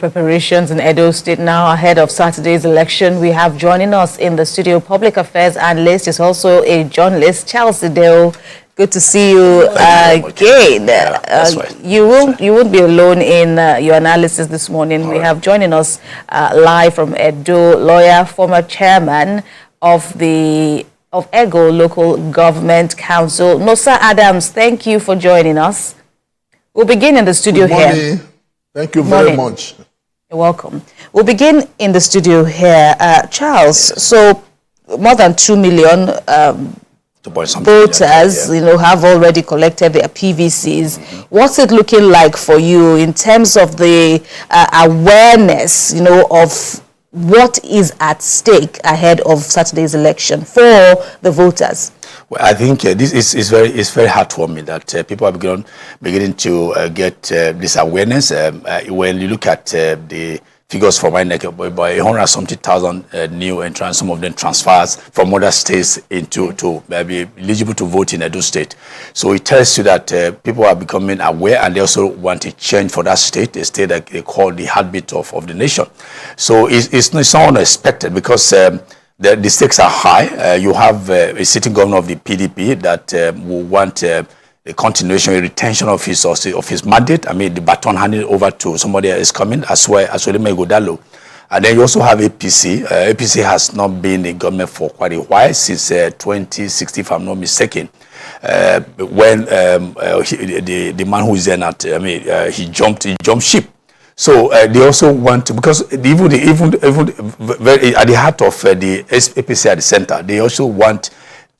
Preparations in Edo State now ahead of Saturday's election. We have joining us in the studio public affairs analyst is also a journalist, Charles Ideho. Good to see you again. Yeah, that's right. You won't be alone in your analysis this morning. We have joining us live from Edo, lawyer, former chairman of Ego Local Government Council, Nosa Adams. Thank you for joining us. We'll begin in the studio here. Thank you very much. You're welcome. We'll begin in the studio here. Charles, so more than 2 million voters, have already collected their PVCs. What's it looking like for you in terms of the awareness, of what is at stake ahead of Saturday's election for the voters? Well, I think this is very heartwarming that people are beginning to get this awareness. When you look at the figures from INEC, by 170,000 new entrants, some of them transfers from other states to be eligible to vote in Edo State. So it tells you that people are becoming aware, and they also want a change for that state, a state that they call the heartbeat of the nation. So it's not unexpected because the stakes are high. You have a sitting governor of the PDP that will want a continuation, a retention of his mandate. I mean, the baton handed over to somebody else coming, as well as Godalo. And then you also have APC. APC has not been in government for quite a while, since 2016, if I'm not mistaken. When the man who is there now, he jumped ship. So they also want to, because even very at the heart of the APC at the center, they also want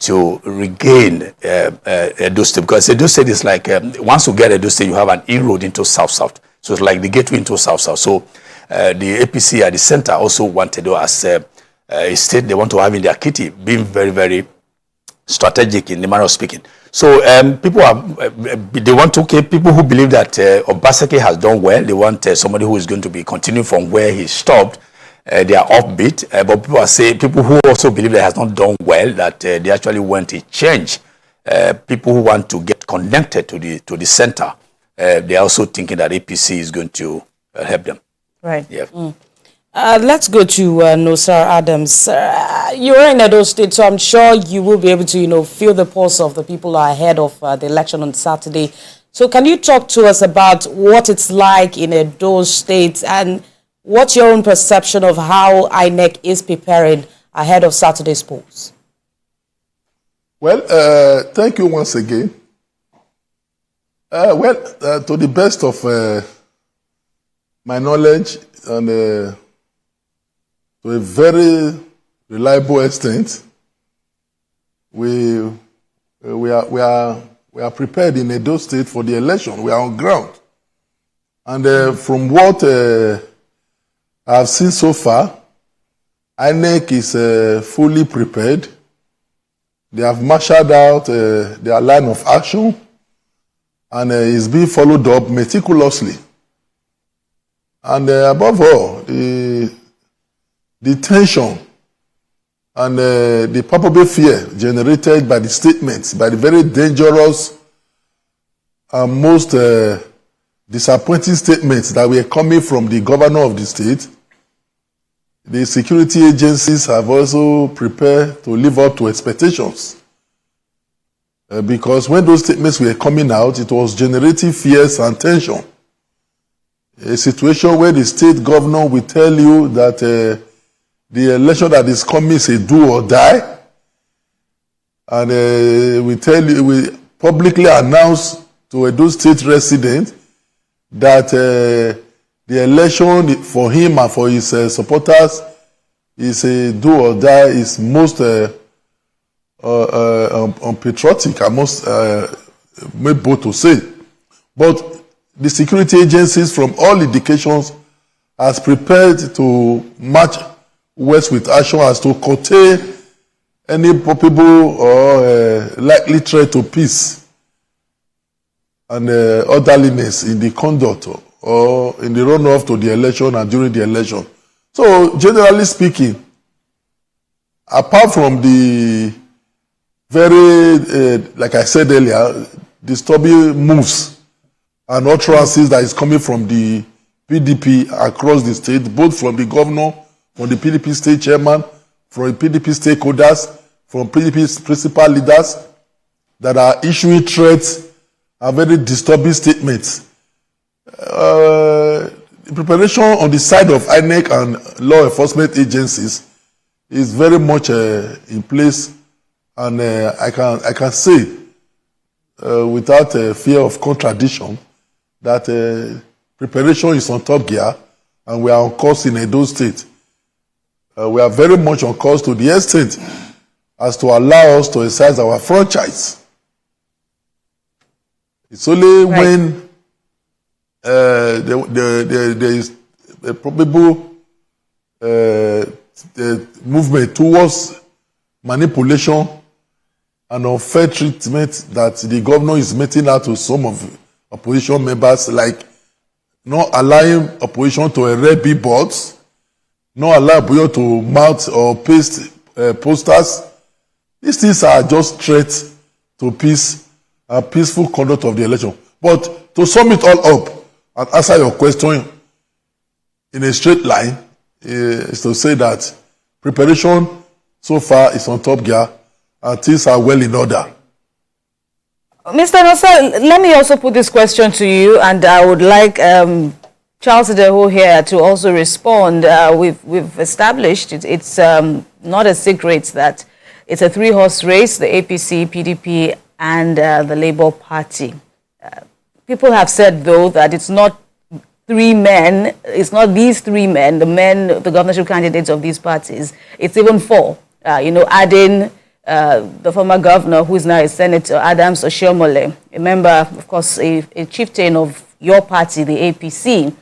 to regain Edo State, because Edo State is like, once you get Edo State, you have an inroad into South-South. So it's like the gateway into South-South. So the APC at the center also wanted to, as a state they want to have in their kitty, being very, very strategic in the manner of speaking. So people people who believe that Obaseki has done well, they want somebody who is going to be continuing from where he stopped. They are offbeat, but people who also believe that he has not done well, that they actually want a change. People who want to get connected to the center, they are also thinking that APC is going to help them. Right. Yeah. Let's go to Nosa Adams. You're in Edo State, so I'm sure you will be able to, feel the pulse of the people ahead of the election on Saturday. So can you talk to us about what it's like in Edo State and what's your own perception of how INEC is preparing ahead of Saturday's polls? Well, thank you once again. To the best of my knowledge and to a very reliable extent, we are prepared in Edo State for the election. We are on ground, and from what I've seen so far, INEC is fully prepared. They have marshaled out their line of action, and is being followed up meticulously. And above all, the tension and the palpable fear generated by the statements, by the very dangerous and most disappointing statements that were coming from the governor of the state, the security agencies have also prepared to live up to expectations. Because when those statements were coming out, it was generating fears and tension. A situation where the state governor will tell you that the election that is coming is a do or die, and we publicly announce to a Edo State resident that the election for him and for his supporters is a do or die, is most unpatriotic, I must make bold to say. But the security agencies, from all indications, has prepared to march west with action as to curtail any probable or likely threat to peace and orderliness in the conduct or in the runoff to the election and during the election. So, generally speaking, apart from the very, like I said earlier, disturbing moves and utterances that is coming from the PDP across the state, both from the governor, from the PDP state chairman, from PDP stakeholders, from PDP principal leaders that are issuing threats and very disturbing statements. The preparation on the side of INEC and law enforcement agencies is very much in place, and I can say without fear of contradiction that preparation is on top gear, and we are on course in Edo State. We are very much on course to the extent as to allow us to exercise our franchise. It's only when there is a probable movement towards manipulation and unfair treatment that the governor is meting out to some of the opposition members, like not allowing opposition to erect billboards, not allowing opposition to mount or paste posters. These things are just threats to peace and peaceful conduct of the election. But to sum it all up and answer your question in a straight line, is to say that preparation so far is on top gear and things are well in order. Mr. Nosa, let me also put this question to you, and I would like Charles Ideho here to also respond. We've established it's not a secret that it's a three-horse race: the APC, PDP, and the Labour Party. People have said, though, that it's not three men. It's not these three men, the governorship candidates of these parties. It's even four. Adding the former governor, who is now a senator, Adams Oshiomhole, a member, of course, a chieftain of your party, the APC.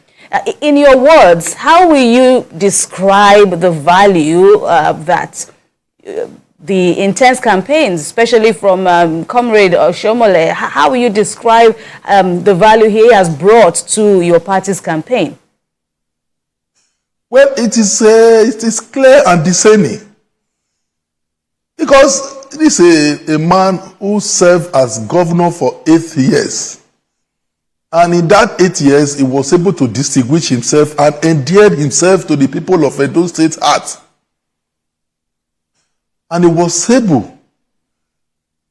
In your words, how will you describe the value that the intense campaigns, especially from Comrade Oshiomhole, how will you describe the value he has brought to your party's campaign? Well, it is clear and discerning. Because this is a man who served as governor for 8 years. And in that 8 years, he was able to distinguish himself and endeared himself to the people of Edo State's heart. And he was able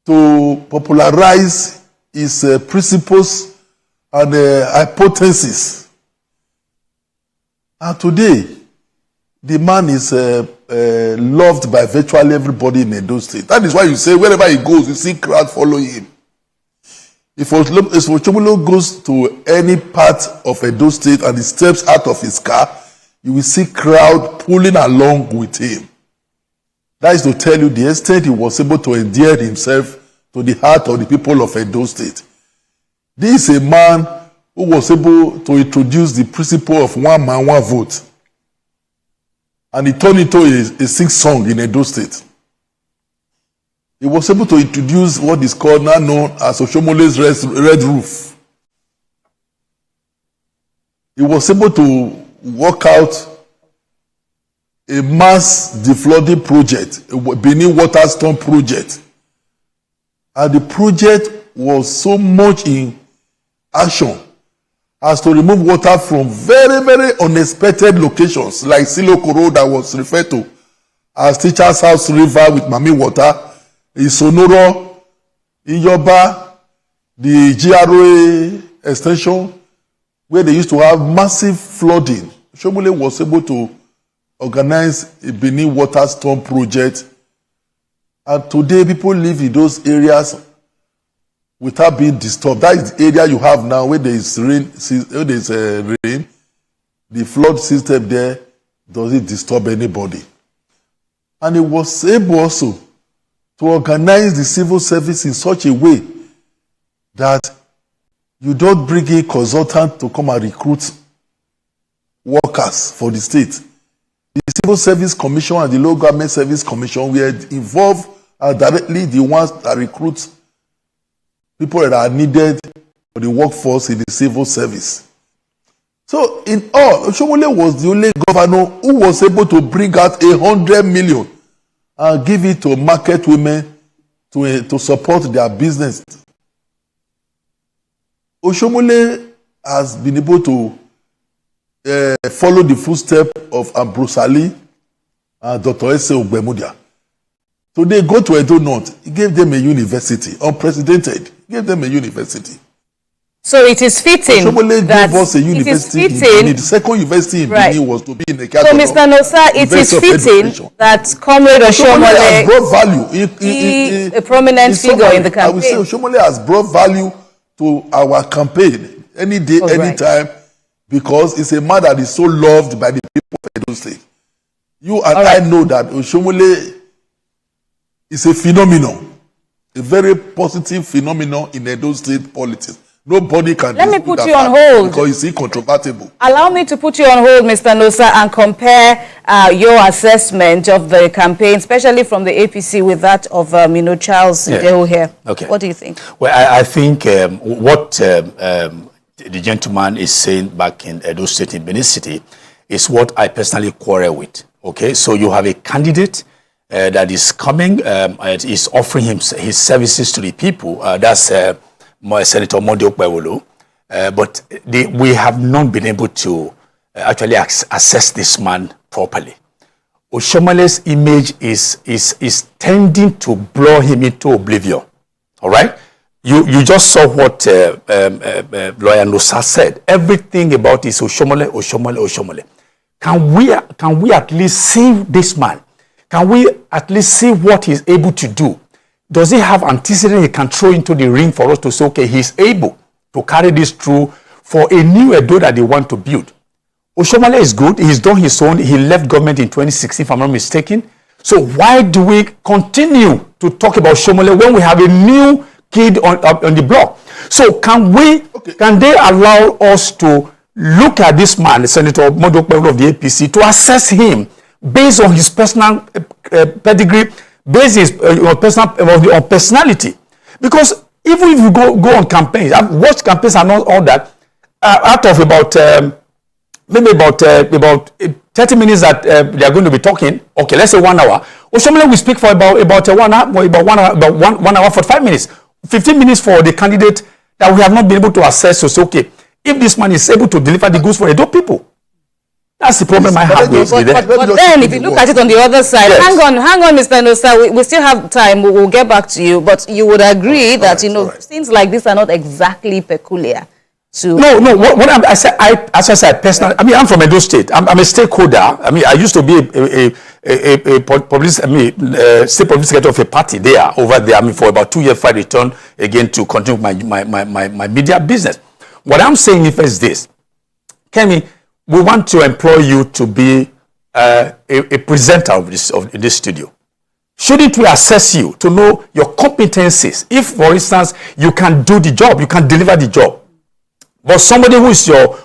to popularize his principles and hypotheses. And today, the man is loved by virtually everybody in Edo State. That is why you say wherever he goes, you see crowd following him. If Oshiomhole goes to any part of Edo State and he steps out of his car, you will see crowd pulling along with him. That is to tell you the extent he was able to endear himself to the heart of the people of Edo State. This is a man who was able to introduce the principle of one man, one vote. And he turned into a sing song in Edo State. He was able to introduce what is called now known as Oshiomhole's Red Roof. He was able to work out a mass deflooding project, a Benin water storm project. And the project was so much in action as to remove water from very, very unexpected locations, like Siloko Road that was referred to as Teacher's House River with Mami water, in Sonoro, in Yoba, the GRA extension, where they used to have massive flooding. Oshiomhole was able to organize a Benin water storm project. And today, people live in those areas without being disturbed. That is the area you have now where there is rain. The flood system there doesn't disturb anybody. And he was able also to organize the civil service in such a way that you don't bring in consultants to come and recruit workers for the state. The Civil Service Commission and the Local Government Service Commission were involved directly the ones that recruit people that are needed for the workforce in the civil service. So in all, Oshiomhole was the only governor who was able to bring out 100 million and give it to market women to support their business. Oshiomhole has been able to follow the footsteps of Ambrose Ali and Dr. Ese Ogbemudia. So they go to Edo North. He gave them a university, unprecedented. He gave them a university. So it is fitting Oshiomhole that gave us a university in Benin. The second university in Benin was to be in the So, Mr. Nosa, it is fitting that Comrade Oshiomhole has brought value. a prominent figure in the campaign. I would say Oshiomhole has brought value to our campaign any day, anytime, because it's a man that is so loved by the people of Edo State. You and I know that Oshiomhole is a phenomenon, a very positive phenomenon in Edo State politics. Nobody can. Let me put you on hold because it's incontrovertible. Allow me to put you on hold, Mr. Nosa, and compare your assessment of the campaign, especially from the APC, with that of Charles Ideho here. Okay. What do you think? Well, I think what the gentleman is saying back in Edo State, in Benin City, is what I personally quarrel with. Okay, so you have a candidate that is coming and is offering his services to the people. That's Senator Okpebholo. But we have not been able to actually assess this man properly. Oshiomhole's image is tending to blow him into oblivion. All right? You just saw what lawyer Nosa said. Everything about is Oshiomhole. Can we at least see this man? Can we at least see what he's able to do? Does he have antecedent he can throw into the ring for us to say, okay, he's able to carry this through for a new Edo that they want to build? Oshiomhole is good. He's done his own. He left government in 2016, if I'm not mistaken. So why do we continue to talk about Oshiomhole when we have a new kid on the block? So can they allow us to look at this man, Senator Okpebholo of the APC, to assess him based on his personal pedigree, based on personality? Because even if you go on campaigns, I've watched campaigns and all that, out of about maybe about 30 minutes that they are going to be talking, okay, let's say 1 hour, Oshiomhole will speak for about 1 hour 45 minutes, 15 minutes for the candidate that we have not been able to assess. So, okay, if this man is able to deliver the goods for Edo people, that's the problem I have with that. But then, if you look at it on the other side, yes. hang on, Mr. Nosa, we still have time. We'll get back to you. But you would agree that things like this are not exactly peculiar. No. As I said, personally, I mean, I'm from Edo State. I'm a stakeholder. I mean, I used to be state public secretary of a party there, over there. I mean, for about 2 years, I returned again to continue my media business. What I'm saying is this, Kemi, we want to employ you to be a presenter of this studio. Shouldn't we assess you to know your competencies? If, for instance, you can do the job, you can deliver the job, but somebody who's your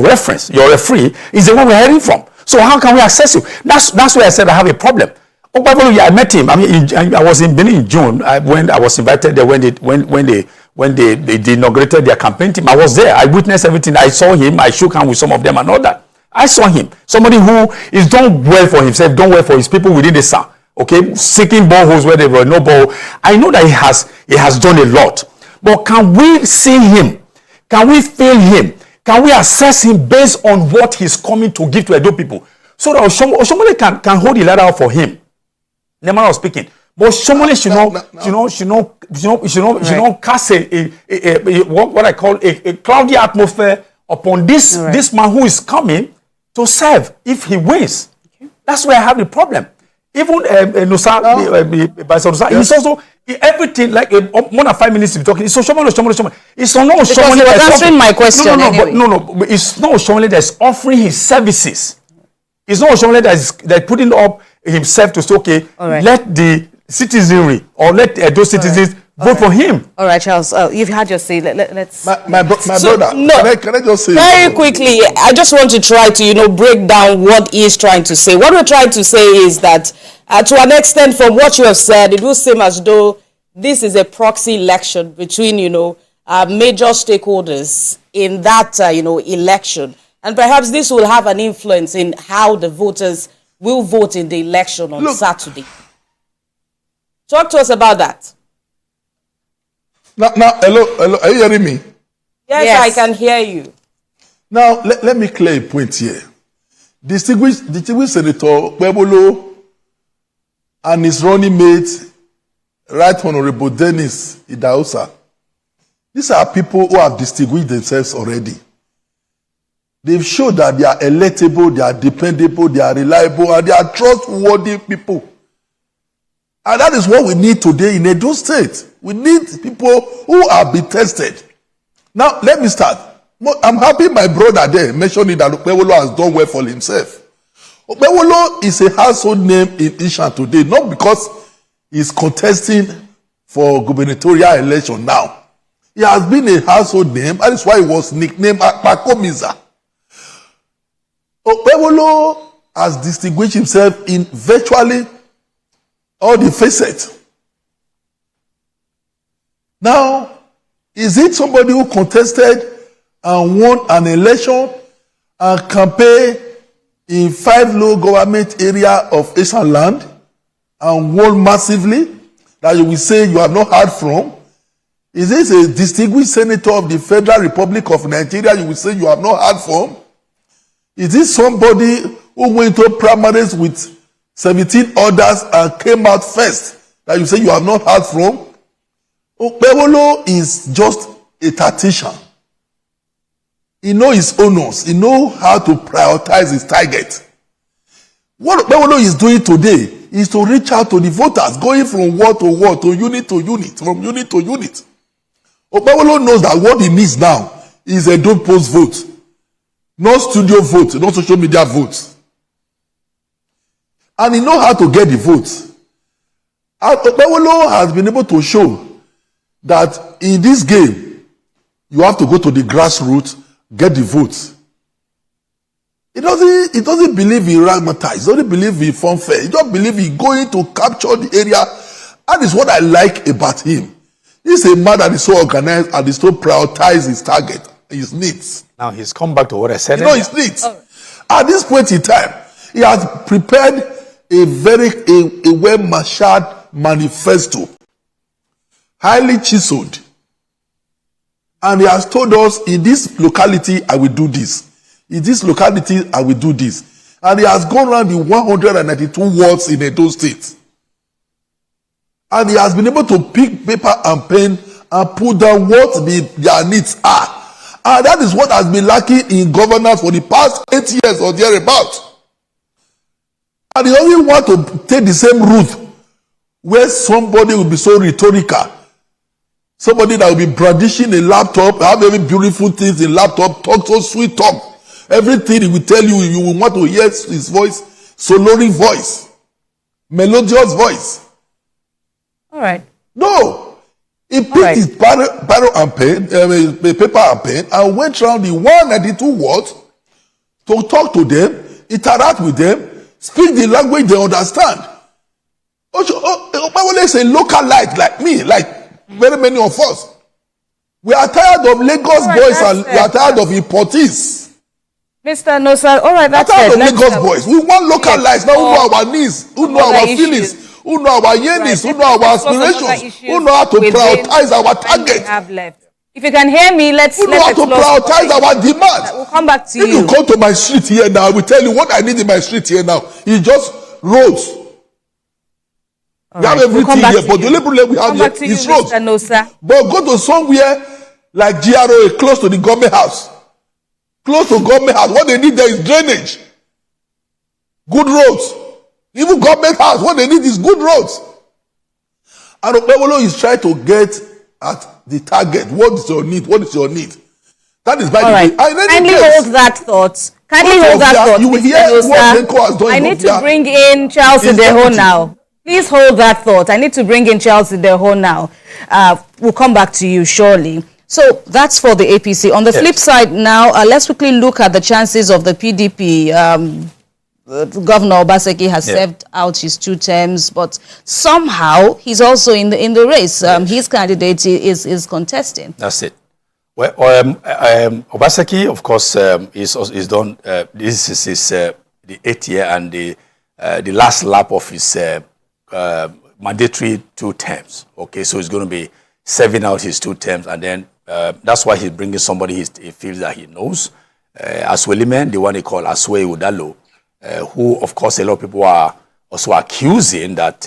reference, your referee, is the one we're hearing from. So how can we assess you? That's why I said I have a problem. Okpebholo, I met him. I mean, I was in Benin in June when I was invited there when they inaugurated their campaign team. I was there. I witnessed everything. I saw him. I shook hands with some of them and all that. I saw him. Somebody who is done well for himself, done well for his people within the South. Okay, seeking boreholes where there were no borehole. I know that he has done a lot. But can we see him? Can we feel him? Can we assess him based on what he's coming to give to Edo people? So that Oshiomhole can hold the ladder out for him. The man was speaking. But Oshiomhole should not cast what I call a cloudy atmosphere upon this man who is coming to serve if he wins. Okay. That's where I have the problem. Even Nosa, he's also everything like more than 5 minutes to be talking. It's Oshiomhole. It's not Oshiomhole. Because he was answering my question. But it's not Oshiomhole that's offering his services. It's not Oshiomhole that's putting up himself to say, okay, let the citizenry or let those citizens vote for him. All right, Charles, you've had your say. Let's. My brother. No, can I just say very quickly? I just want to try to break down what he's trying to say. What we're trying to say is that to an extent, from what you have said, it will seem as though this is a proxy election between major stakeholders in that election, and perhaps this will have an influence in how the voters will vote in the election on Saturday. Talk to us about that. Now, hello, are you hearing me? Yes, I can hear you. Now, let me clear a point here. Distinguished Senator Okpebholo and his running mate, Right Honorable Dennis Ideho, these are people who have distinguished themselves already. They've shown that they are electable, they are dependable, they are reliable, and they are trustworthy people. And that is what we need today in Edo State. We need people who have been tested. Now, let me start. I'm happy my brother there mentioned that Okpebholo has done well for himself. Okpebholo is a household name in Ishan today, not because he's contesting for gubernatorial election now. He has been a household name, that is why he was nicknamed Akpakomiza. Okpebholo has distinguished himself in virtually all the facets. Now, is it somebody who contested and won an election and campaigned in 5 local government areas of Asian land and won massively that you will say you have not heard from? Is this a distinguished senator of the Federal Republic of Nigeria you will say you have not heard from? Is this somebody who went to primaries with 17 others and came out first that you say you have not heard from? Okpebholo is just a tactician. He knows his honors. He knows how to prioritize his target. What Okpebholo is doing today is to reach out to the voters, going from ward to ward, to unit, from unit to unit. Okpebholo knows that what he needs now is a don't post vote, not studio vote, not social media vote. And he knows how to get the votes. And Okpebholo has been able to show that in this game, you have to go to the grassroots, get the votes. He doesn't believe in raggmatize. He doesn't believe in funfair. He just believes in going to capture the area. That is what I like about him. He's a man that is so organized and is so prioritize his target, his needs. Now he's come back to what I said. You know his needs. At this point in time, he has prepared a well-marshaled manifesto, highly chiseled. And he has told us, in this locality, I will do this. In this locality, I will do this. And he has gone around the 192 wards in Edo State. And he has been able to pick paper and pen and put down what their needs are. And that is what has been lacking in governance for the past 8 years or thereabouts. And he only want to take the same route where somebody will be so rhetorical. Somebody that will be brandishing a laptop, have very beautiful things in laptop, talk so sweet talk. Everything he will tell you, you will want to hear his voice, sonoring voice, melodious voice. All right. No. He picked his paper and pen and went around the 192 wards to talk to them, interact with them, speak the language they understand. Okpebholo is a localite like me, like very many of us. We are tired of Lagos boys and we are tired of importees. Mr. Nosa, all right, that's we are tired it. of Lagos boys. We want localites now who know our needs, who know our feelings, who know our yearnings, who know our aspirations, who know how to prioritize our target. If you can hear me, let's know how to prioritize our demands. We'll come back to you. If you come to my street here now, I will tell you what I need in my street here now. It's just roads. We have everything here, but the only problem we have here is roads. But go to somewhere like GRA, close to the government house. Close to government house. What they need there is drainage. Good roads. Even government house, what they need is good roads. And Okpebholo is trying to get at the target. What is your need? What is your need? That is by the way. Kindly hold that thought. Kindly hold that thought. You will hear what Denko has done. I need to bring in Charles Ideho now. Please hold that thought. I need to bring in Charles Ideho now. We'll come back to you shortly. So that's for the APC. On the flip side now, let's quickly look at the chances of the PDP. Governor Obaseki has served out his 2 terms, but somehow he's also in the race. His candidate is contesting. That's it. Well, Obaseki, of course, is done. This is his the 8th year and the last lap of his mandatory 2 terms. Okay, so he's going to be serving out his 2 terms, and then that's why he's bringing somebody he feels that he knows. Aswelimen, the one they call Aswe Udalo, who, of course, a lot of people are also accusing that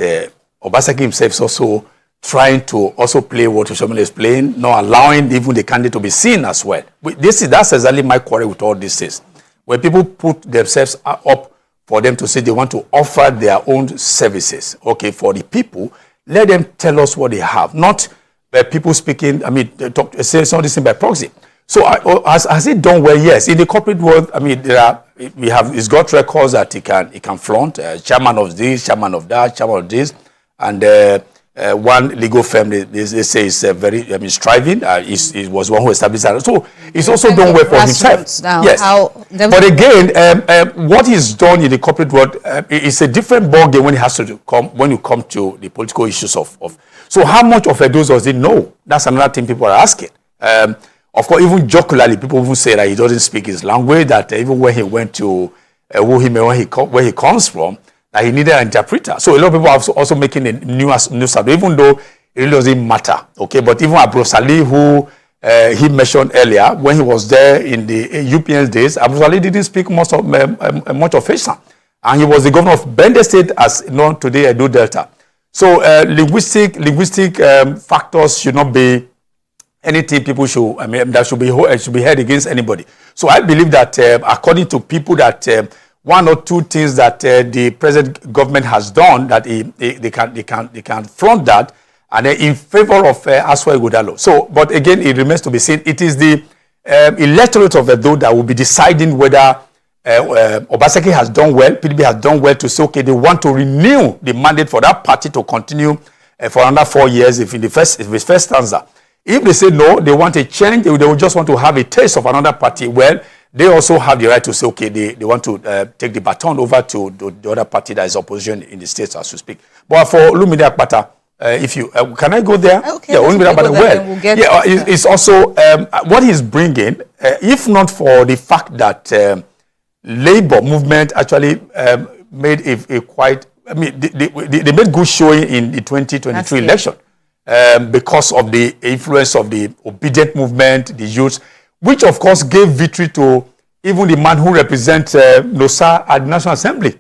Obaseki himself is also trying to also play what Oshiomhole is playing, not allowing even the candidate to be seen as well. That's exactly my quarrel with all this is. When people put themselves up for them to say they want to offer their own services, okay, for the people, let them tell us what they have, not people speaking, I mean, say some of this thing by proxy. So has it done well? Yes. In the corporate world, I mean, he's got records that he can flaunt, chairman of this, chairman of that, chairman of this, and one legal firm they say is very striving. He was one who established that. So he's also done well for himself. Now, yes. But again, what he's done in the corporate world is a different ballgame when it has to come when you come to the political issues of. So how much of those does he know? That's another thing people are asking. Of course, even jocularly, people even say that he doesn't speak his language. That even when he went to where he comes from, that he needed an interpreter. So a lot of people are also making a news even though it really doesn't matter. Okay, but even Abdul Salih, who he mentioned earlier, when he was there in the UPN's days, Abdul Salih didn't speak much of Fashion, and he was the governor of Bende State, as known today, Edo Delta. So linguistic factors should not be anything people should. I mean, that should be heard against anybody. So I believe that according to people that. One or two things that the present government has done that they can flaunt that, and in favor of Aswa Ighodalo. So, but again, it remains to be seen. It is the electorate of Edo that will be deciding whether Obaseki has done well, PDP has done well to say, okay, they want to renew the mandate for that party to continue for another 4 years if his first stanza. If they say no, they want a change, they will just want to have a taste of another party. Well, they also have the right to say, okay, they want to take the baton over to the other party that is opposition in the states as we speak. But for Olumide Akpata, if you can I go there? Okay, yeah, Olumide Akpata. Well, it's also what he's bringing. If not for the fact that labor movement actually made a quite. I mean, they made good showing in the 2023 election because of the influence of the obedient movement, the youth. Which, of course, gave victory to even the man who represents Nosa at the National Assembly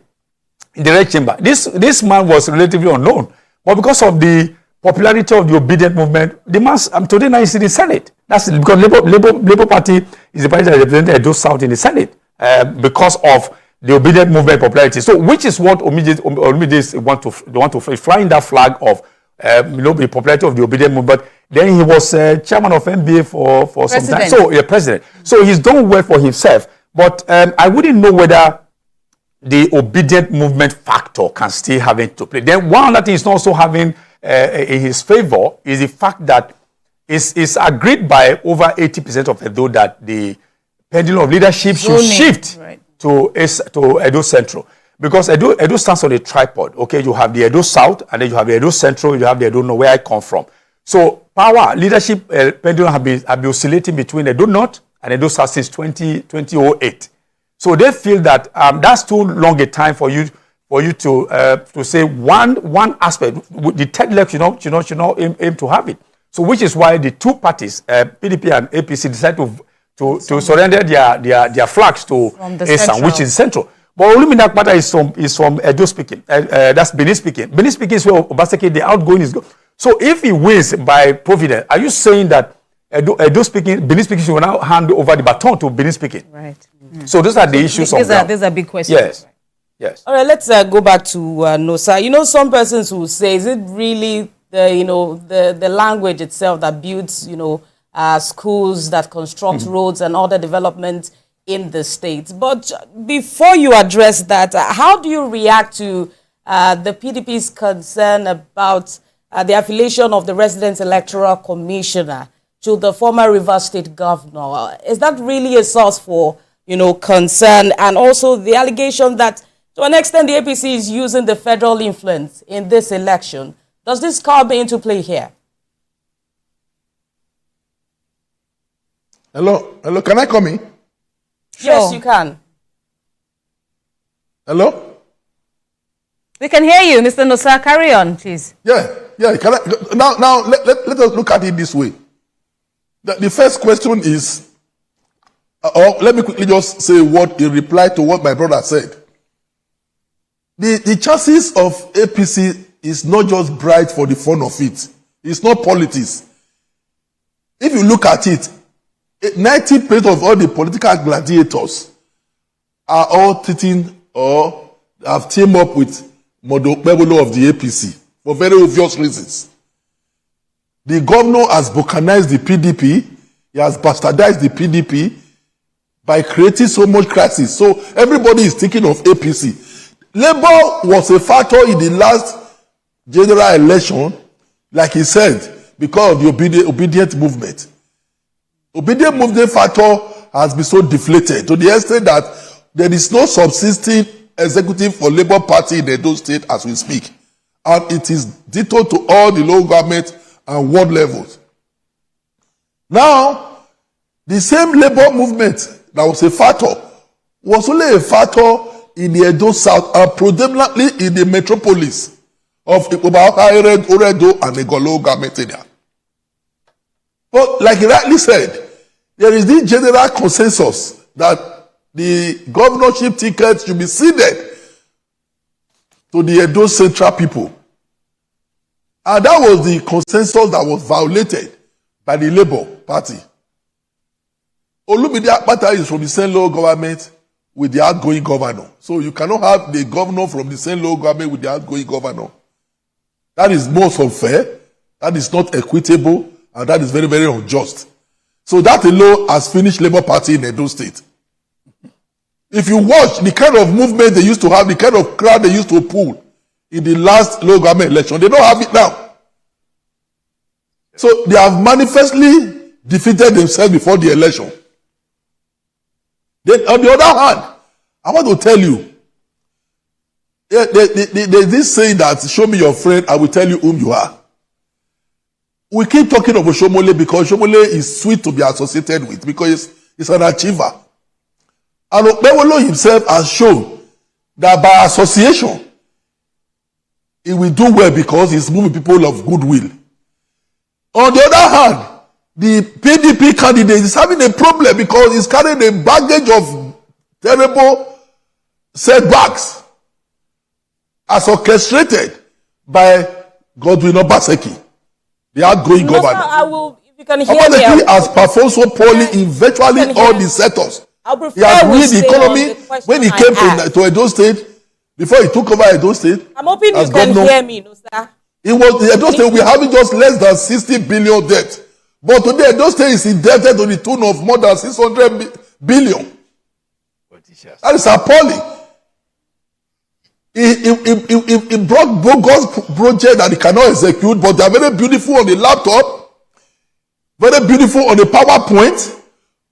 in the Red Chamber. This man was relatively unknown. But because of the popularity of the obedient movement, the man today now is in the Senate. That's because Labour Party is the party that represents Edo South in the Senate because of the obedient movement popularity. So, which is what Olumide want to flying that flag of the popularity of the obedient movement. Then he was chairman of NBA for some time. So, president. So he's done well for himself. But I wouldn't know whether the obedient movement factor can still have it to play. Then one other thing is also having in his favor is the fact that it's agreed by over 80% of Edo that the pendulum of leadership should shift to Edo Central. Because Edo stands on a tripod. Okay, you have the Edo South, and then you have the Edo Central, you have the Edo North, where I come from. So power, leadership pendulum have been oscillating between Edo North and Edo South since 2008. So they feel that that's too long a time for you to say one aspect. The third leg should not aim to have it. So which is why the two parties, PDP and APC, decided to surrender their flags to Esan, which is central. But Olumide Akpata is from Edo speaking. That's Benin speaking. Benin speaking is where Obaseki, the outgoing is good. So if he wins by providence, are you saying that Benin speaking will now hand over the baton to Benin speaking? Right. Mm-hmm. So those are the issues. These are big questions. Yes. Right. Yes. All right. Let's go back to Nosa. Some persons will say, is it really the language itself that builds schools, that construct roads and other developments in the state? But before you address that, how do you react to the PDP's concern about the affiliation of the Residents Electoral Commissioner to the former Rivers State Governor? Is that really a source for concern? And also the allegation that to an extent the APC is using the federal influence in this election. Does this come into play here? Hello, can I come in? Sure. Yes, you can. Hello? We can hear you, Mr. Nosa. Carry on, please. Yeah. Can I, now let us look at it this way. The first question is, Or let me quickly just say what in reply to what my brother said. The chances of APC is not just bright for the fun of it. It's not politics. If you look at it, 90% of all the political gladiators are all sitting or have teamed up with Okpebholo of the APC for very obvious reasons. The governor has balkanized the PDP. He has bastardized the PDP by creating so much crisis. So everybody is thinking of APC. Labor was a factor in the last general election, like he said, because of the obedient movement. Obedient movement factor has been so deflated to the extent that there is no subsisting executive for Labour Party in Edo State as we speak. And it is ditto to all the local government and ward levels. Now, the same labor movement that was a factor was only a factor in the Edo South and predominantly in the metropolis of Okpebholo, Oredo, and Igolo government area. But like he rightly said, there is this general consensus that the governorship ticket should be ceded to the Edo Central people. And that was the consensus that was violated by the Labour Party. Olumide Akpata is from the same local government with the outgoing governor. So you cannot have the governor from the same local government with the outgoing governor. That is most unfair, that is not equitable, and that is very, very unjust. So that alone has finished Labour Party in Edo State. If you watch the kind of movement they used to have, the kind of crowd they used to pull in the last local government election, they don't have it now. So they have manifestly defeated themselves before the election. Then on the other hand, I want to tell you, there's this saying that, show me your friend, I will tell you whom you are. We keep talking of Oshiomhole because Oshiomhole is sweet to be associated with, because he's an achiever. And Okpebholo himself has shown that by association, he will do well because he's moving people of goodwill. On the other hand, the PDP candidate is having a problem because he's carrying a baggage of terrible setbacks as orchestrated by Godwin Obaseki, the outgoing governor. I will, if you can hear Obaseki me, has performed so poorly in virtually all the sectors. He has ruined the economy when he came to Edo State, before he took over Edo State. I'm hoping you can hear me, Nosa. It was the Edo State, we're having just less than 60 billion debt. But today, Edo State is indebted to the tune of more than 600 billion. That is appalling. He brought bogus projects that he cannot execute, but they are very beautiful on the laptop, very beautiful on the PowerPoint,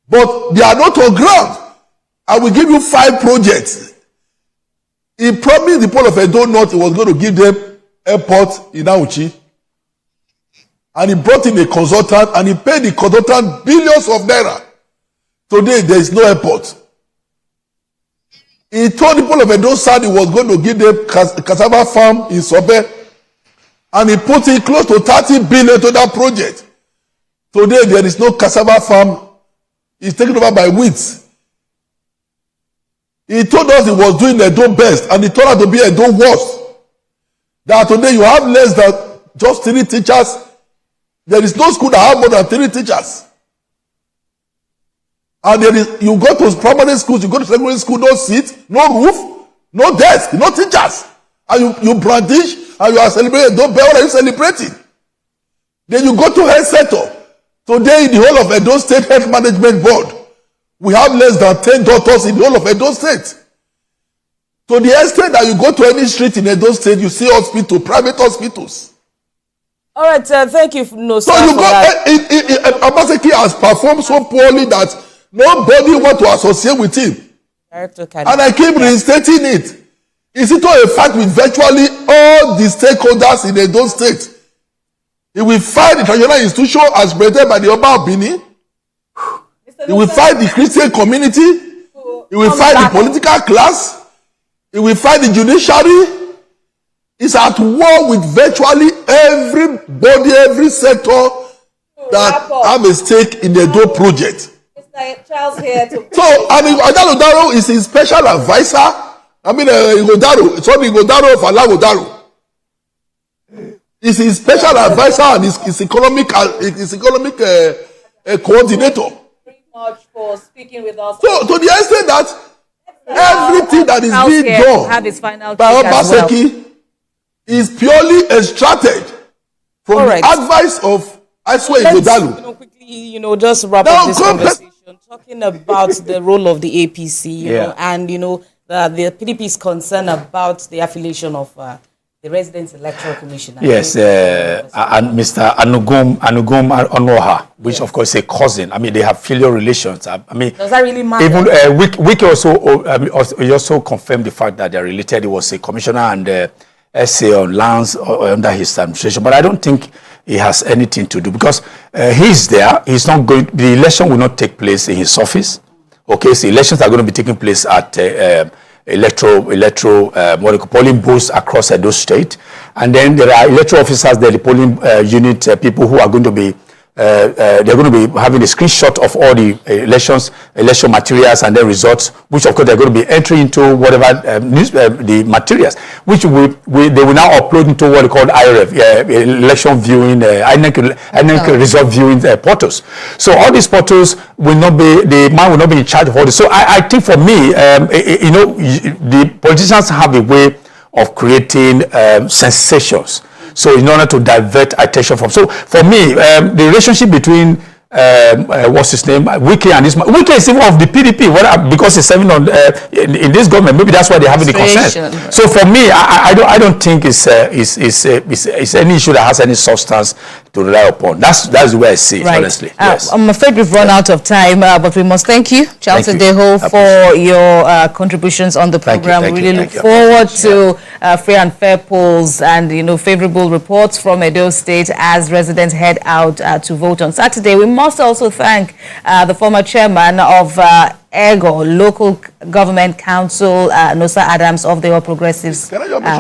but they are not on ground. I will give you 5 projects. He promised the people of Edo North he was going to give them airport in Auchi. And he brought in a consultant and he paid the consultant billions of naira. Today, there is no airport. He told the people of Edo South he was going to give them cassava farm in Sobe. And he put in close to 30 billion to that project. Today, there is no cassava farm. It's taken over by weeds. He told us he was doing Edo best and he told us to be Edo worst. That today you have less than just 3 teachers. There is no school that have more than 3 teachers. And you go to primary schools, you go to secondary school, no seat, no roof, no desk, no teachers. And you brandish and you are celebrating. What are you celebrating? Then you go to health sector. Today in the whole of Edo State Health Management Board, we have less than 10 doctors in the whole of Edo State. To the extent that you go to any street in Edo State, you see private hospitals. All right, thank you, Nosa. So you go, Obaseki has performed so poorly that nobody want to associate with him. And I keep reinstating it. Is it not a fact with virtually all the stakeholders in Edo State? He will fight the traditional institution as presented by the Oba of Benin. He will fight the Christian community. He will fight the political class. He will fight the judiciary. He's at war with virtually everybody, every sector that have a stake in the Edo project. Charles here to... So, I mean, Odaro is his special advisor. I mean, Igodaro of Alagodaro. Is his special advisor and his economic coordinator. Very much for speaking with us. So, to the extent that everything that is being done by Obaseki is purely extracted from the advice of Aswe Igodalu. Quickly, just wrap up this conversation. Talking about the role of the APC, you know, and the PDP is concerned about the affiliation of the Residents Electoral Commission. Yes, and Mr. Anugum Onoha, which of course is a cousin. I mean, they have filial relations. I mean, does that really matter? Even Wiki also confirmed the fact that they're related. He was a commissioner and essay on lands under his administration, but I don't think he has anything to do because he's there. He's not going. The election will not take place in his office. Okay, so elections are going to be taking place at polling booths across Edo State, and then there are electoral officers there, the polling unit people who are going to be they're going to be having a screenshot of all the election materials and their results, which of course they're going to be entering into whatever the materials, which they will now upload into what they call IRF, election viewing, INEC result viewing portals. So all these portals will not be, the man will not be in charge of all this. So I think for me, the politicians have a way of creating sensations. So in order to divert attention from, so for me, the relationship between what's his name, Wiki and this man, Wiki is even of the PDP, because he's serving on in this government. Maybe that's why they're having the concern. So for me, I don't think it's any issue that has any substance to rely upon. That's the way I see it, honestly. Yes. I'm afraid we've run out of time, but we must thank you, Charles Ideho, for your contributions on the program. We really look forward to free and fair polls and favorable reports from Edo State as residents head out to vote on Saturday. We must also thank the former chairman of Ego Local Government Council, Nosa Adams of the All Progressives